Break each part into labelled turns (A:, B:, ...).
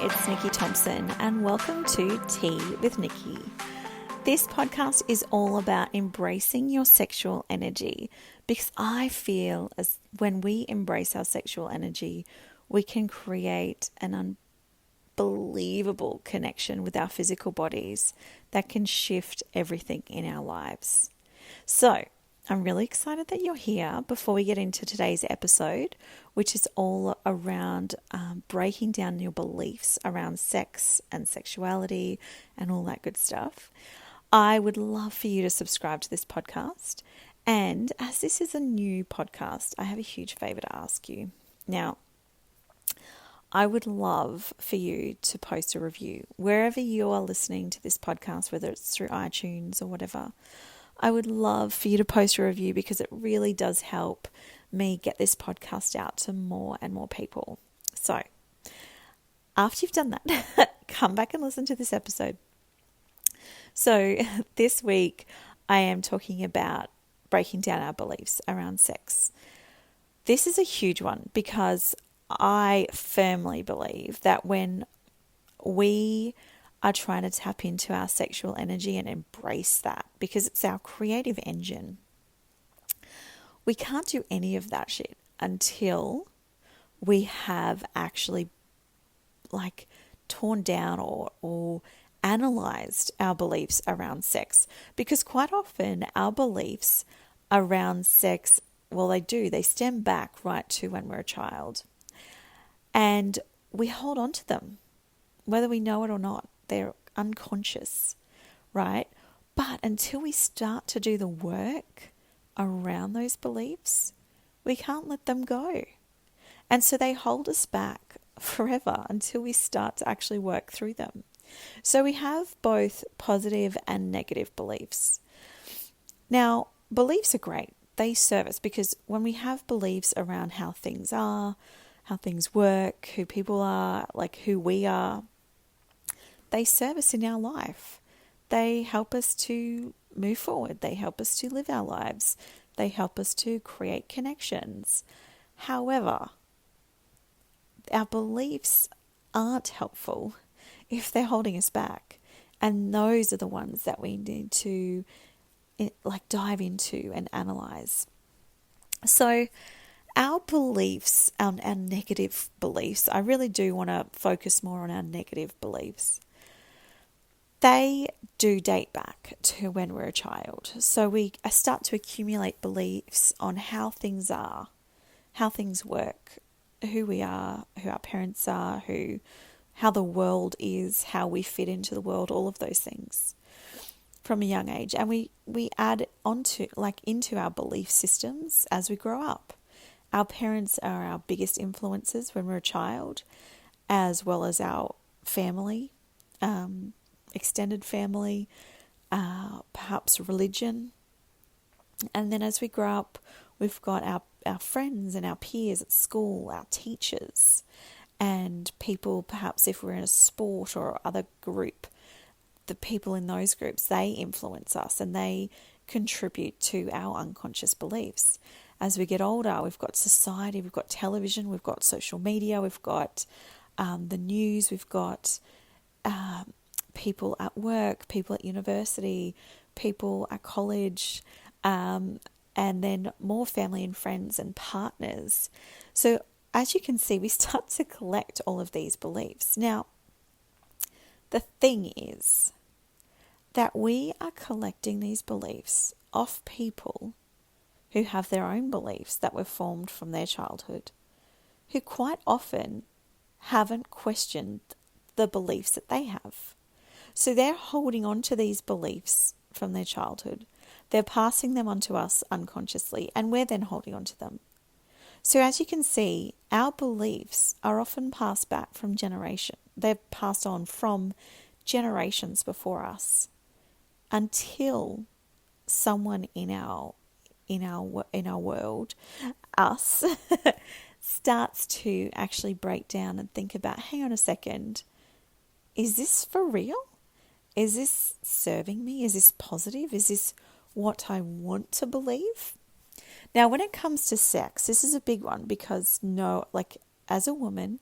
A: it's Nikki Thompson, and welcome to Tea with Nikki. This podcast is all about embracing your sexual energy because I feel as when we embrace our sexual energy, we can create an unbelievable connection with our physical bodies that can shift everything in our lives. So, I'm really excited that you're here before we get into today's episode, which is all around breaking down your beliefs around sex and sexuality and all that good stuff. I would love for you to subscribe to this podcast. And as this is a new podcast, I have a huge favor to ask you. Now, I would love for you to post a review wherever you are listening to this podcast, whether it's through iTunes or whatever. I would love for you to post a review because it really does help me get this podcast out to more and more people. So, after you've done that, come back and listen to this episode. So, this week I am talking about breaking down our beliefs around sex. This is a huge one because I firmly believe that when we are trying to tap into our sexual energy and embrace that because it's our creative engine, we can't do any of that shit until we have actually torn down or analyzed our beliefs around sex. Because quite often our beliefs around sex, they stem back right to when we're a child. And we hold on to them, whether we know it or not. They're unconscious, right? But until we start to do the work around those beliefs, we can't let them go. And so they hold us back forever until we start to actually work through them. So we have both positive and negative beliefs. Now, beliefs are great. They serve us because when we have beliefs around how things are, how things work, who people are, who we are, they serve us in our life. They help us to move forward. They help us to live our lives. They help us to create connections. However, our beliefs aren't helpful if they're holding us back. And those are the ones that we need to dive into and analyze. So our beliefs, our negative beliefs, I really do want to focus more on our negative beliefs. They do date back to when we're a child. So we start to accumulate beliefs on how things are, how things work, who we are, who our parents are, how the world is, how we fit into the world, all of those things from a young age. And we add into our belief systems as we grow up. Our parents are our biggest influences when we're a child, as well as our family, extended family, perhaps religion. And then as we grow up, we've got our friends and our peers at school, our teachers, and people, perhaps if we're in a sport or other group, the people in those groups, they influence us and they contribute to our unconscious beliefs. As we get older, we've got society, we've got television, we've got social media, we've got the news, we've got people at work, people at university, people at college, and then more family and friends and partners. So as you can see, we start to collect all of these beliefs. Now, the thing is that we are collecting these beliefs off people who have their own beliefs that were formed from their childhood, who quite often haven't questioned the beliefs that they have. So they're holding on to these beliefs from their childhood. They're passing them on to us unconsciously, and we're then holding on to them. So as you can see, our beliefs are often passed back from generation. They're passed on from generations before us until someone in our world, us, starts to actually break down and think about, hang on a second, is this for real? Is this serving me? Is this positive? Is this what I want to believe? Now, when it comes to sex, this is a big one because as a woman,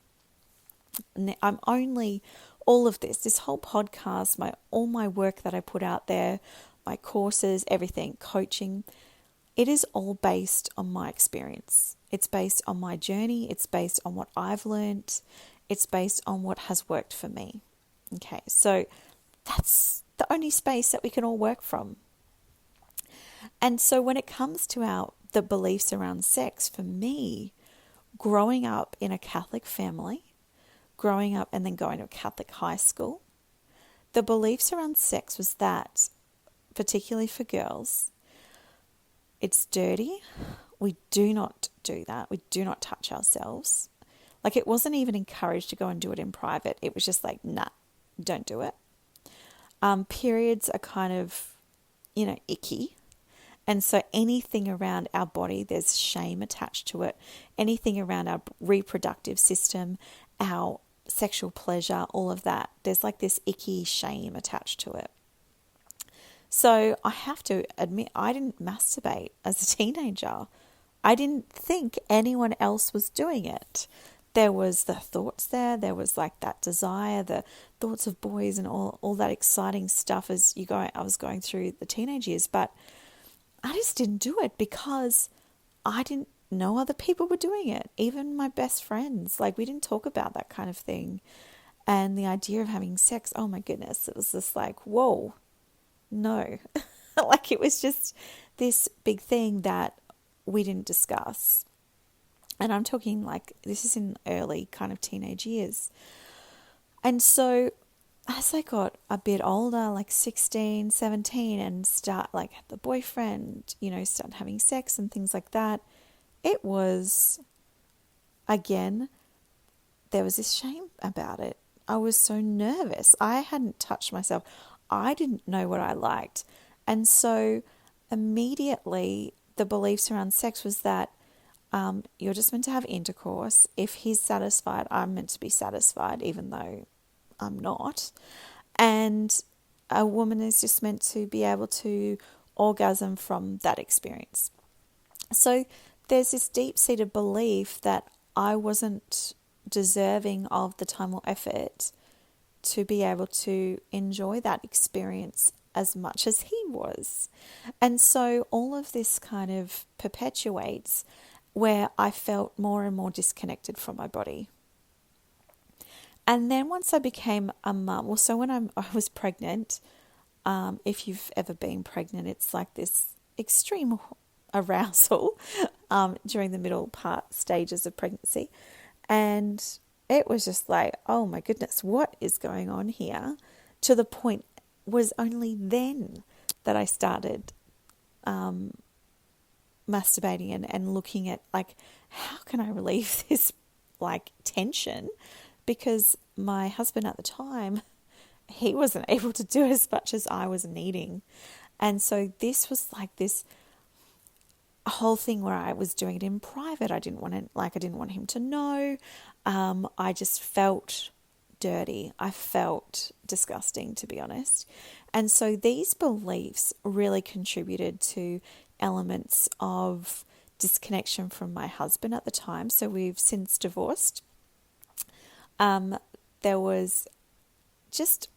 A: I'm only all of this whole podcast, all my work that I put out there, my courses, everything, coaching, it is all based on my experience. It's based on my journey. It's based on what I've learned. It's based on what has worked for me. Okay, so that's the only space that we can all work from. And so when it comes to the beliefs around sex, for me, growing up in a Catholic family, growing up and then going to a Catholic high school, the beliefs around sex was that, particularly for girls, it's dirty. We do not do that. We do not touch ourselves. Like, it wasn't even encouraged to go and do it in private. It was just like, nah, don't do it. Periods are kind of, icky. And so anything around our body, there's shame attached to it. Anything around our reproductive system, our sexual pleasure, all of that, there's like this icky shame attached to it. So I have to admit, I didn't masturbate as a teenager. I didn't think anyone else was doing it. There was the thoughts there was like that desire, the thoughts of boys and all that exciting stuff I was going through the teenage years, but I just didn't do it because I didn't know other people were doing it. Even my best friends, like, we didn't talk about that kind of thing. And the idea of having sex, oh my goodness, it was just like, whoa, no. Like, it was just this big thing that we didn't discuss. And I'm talking like, this is in early kind of teenage years. And so as I got a bit older, like 16, 17, and start like the boyfriend, start having sex and things like that, it was, again, there was this shame about it. I was so nervous. I hadn't touched myself. I didn't know what I liked. And so immediately the beliefs around sex was that you're just meant to have intercourse. If he's satisfied, I'm meant to be satisfied, even though I'm not. And a woman is just meant to be able to orgasm from that experience. So there's this deep-seated belief that I wasn't deserving of the time or effort to be able to enjoy that experience as much as he was. And so all of this kind of perpetuates where I felt more and more disconnected from my body. And then once I became a mum, so when I was pregnant, if you've ever been pregnant, it's like this extreme arousal during the middle part stages of pregnancy. And it was just like, oh my goodness, what is going on here? To the point was only then that I started masturbating and looking at, like, how can I relieve this like tension? Because my husband at the time, he wasn't able to do as much as I was needing. And so this was like this whole thing where I was doing it in private. I didn't want him to know. I just felt dirty. I felt disgusting, to be honest. And so these beliefs really contributed to elements of disconnection from my husband at the time. So we've since divorced. There was just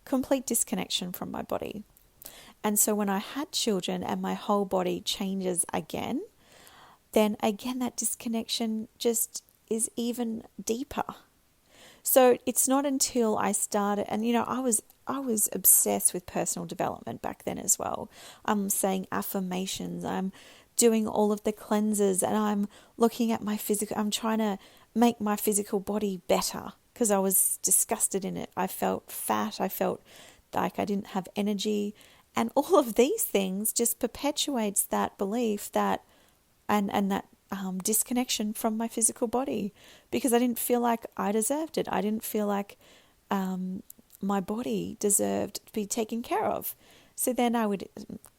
A: complete disconnection from my body. And so when I had children and my whole body changes again, then again that disconnection just is even deeper. So it's not until I started, and I was obsessed with personal development back then as well. I'm saying affirmations, I'm doing all of the cleanses, and I'm looking at my physical, I'm trying to make my physical body better because I was disgusted in it. I felt fat, I felt like I didn't have energy, and all of these things just perpetuates that belief that and that disconnection from my physical body, because I didn't feel like I deserved it. I didn't feel like my body deserved to be taken care of. So then I would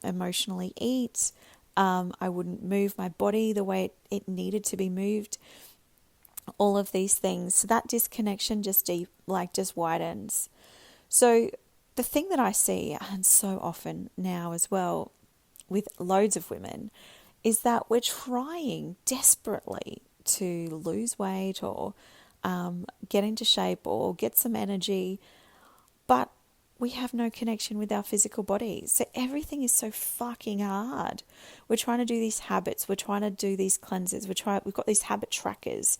A: emotionally eat. I wouldn't move my body the way it needed to be moved. All of these things. So that disconnection just widens. So the thing that I see, and so often now as well with loads of women, is that we're trying desperately to lose weight or get into shape or get some energy, but we have no connection with our physical body. So everything is so fucking hard. We're trying to do these habits. We're trying to do these cleanses. We've got these habit trackers,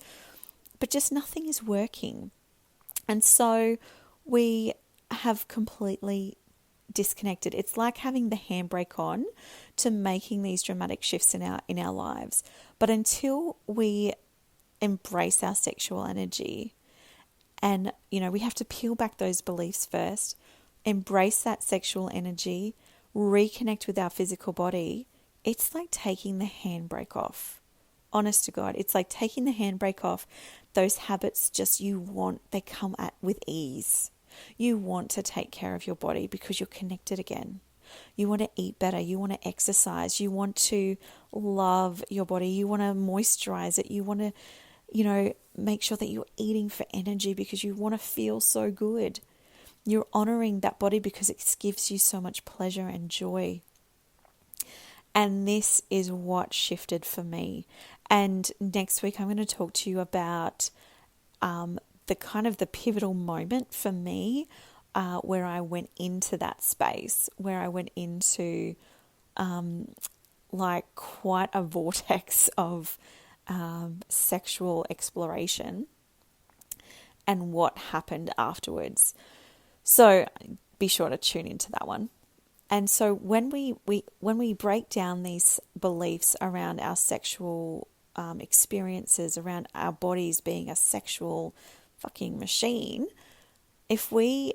A: but just nothing is working. And so we have completely disconnected. It's like having the handbrake on to making these dramatic shifts in our lives. But until we embrace our sexual energy, and we have to peel back those beliefs first, embrace that sexual energy, reconnect with our physical body. It's like taking the handbrake off. Honest to God, it's like taking the handbrake off. Those habits they come at with ease. You want to take care of your body because you're connected again. You want to eat better. You want to exercise. You want to love your body. You want to moisturize it. You want to, make sure that you're eating for energy because you want to feel so good. You're honoring that body because it gives you so much pleasure and joy. And this is what shifted for me. And next week, I'm going to talk to you about the pivotal moment for me where I went into that space, where I went into quite a vortex of sexual exploration and what happened afterwards. So be sure to tune into that one. And so when we break down these beliefs around our sexual experiences, around our bodies being a sexual fucking machine, if we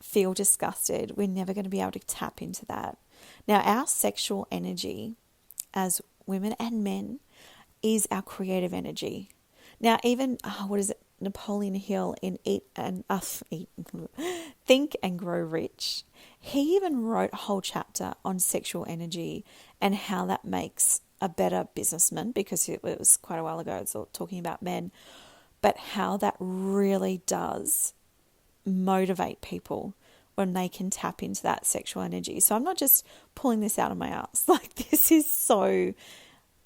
A: feel disgusted, we're never going to be able to tap into that. Now, our sexual energy as women and men is our creative energy. Now, even, Napoleon Hill in Think and Grow Rich, he even wrote a whole chapter on sexual energy and how that makes a better businessman, because it was quite a while ago, it's all talking about men, but how that really does motivate people when they can tap into that sexual energy. So I'm not just pulling this out of my ass. This is so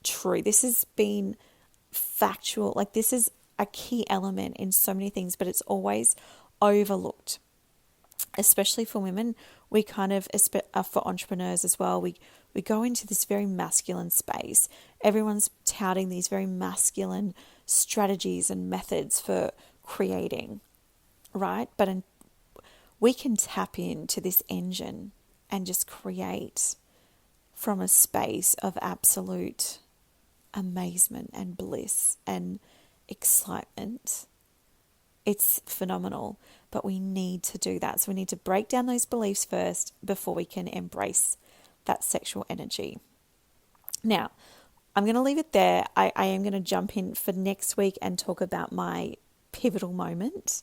A: true. This has been factual. This is a key element in so many things, but it's always overlooked, especially for women. We for entrepreneurs as well, we go into this very masculine space. Everyone's touting these very masculine strategies and methods for creating, right? But we can tap into this engine and just create from a space of absolute amazement and bliss and excitement. It's phenomenal, but we need to do that. So we need to break down those beliefs first before we can embrace that sexual energy. Now, I'm going to leave it there. I am going to jump in for next week and talk about my pivotal moment.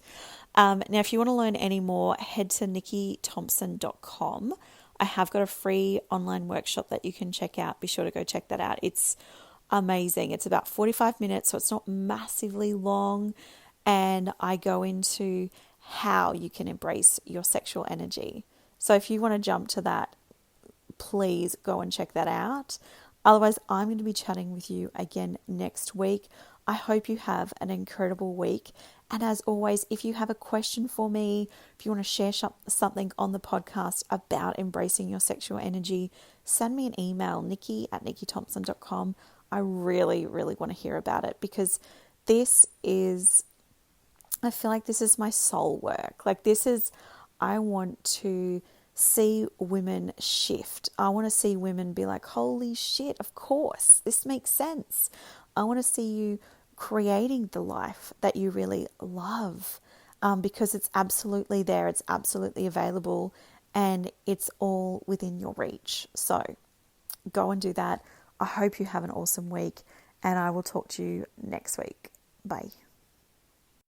A: Now, if you want to learn any more, head to nikkithompson.com. I have got a free online workshop that you can check out. Be sure to go check that out. It's amazing. It's about 45 minutes, so it's not massively long. And I go into how you can embrace your sexual energy. So if you want to jump to that, please go and check that out. Otherwise, I'm going to be chatting with you again next week. I hope you have an incredible week. And as always, if you have a question for me, if you want to share something on the podcast about embracing your sexual energy, send me an email, nikki@nikkithompson.com. I really, really want to hear about it, because I feel like this is my soul work. I want to see women shift. I want to see women be like, holy shit, of course, this makes sense. I want to see you creating the life that you really love, because it's absolutely there, it's absolutely available, and it's all within your reach. So go and do that. I hope you have an awesome week, and I will talk to you next week. Bye.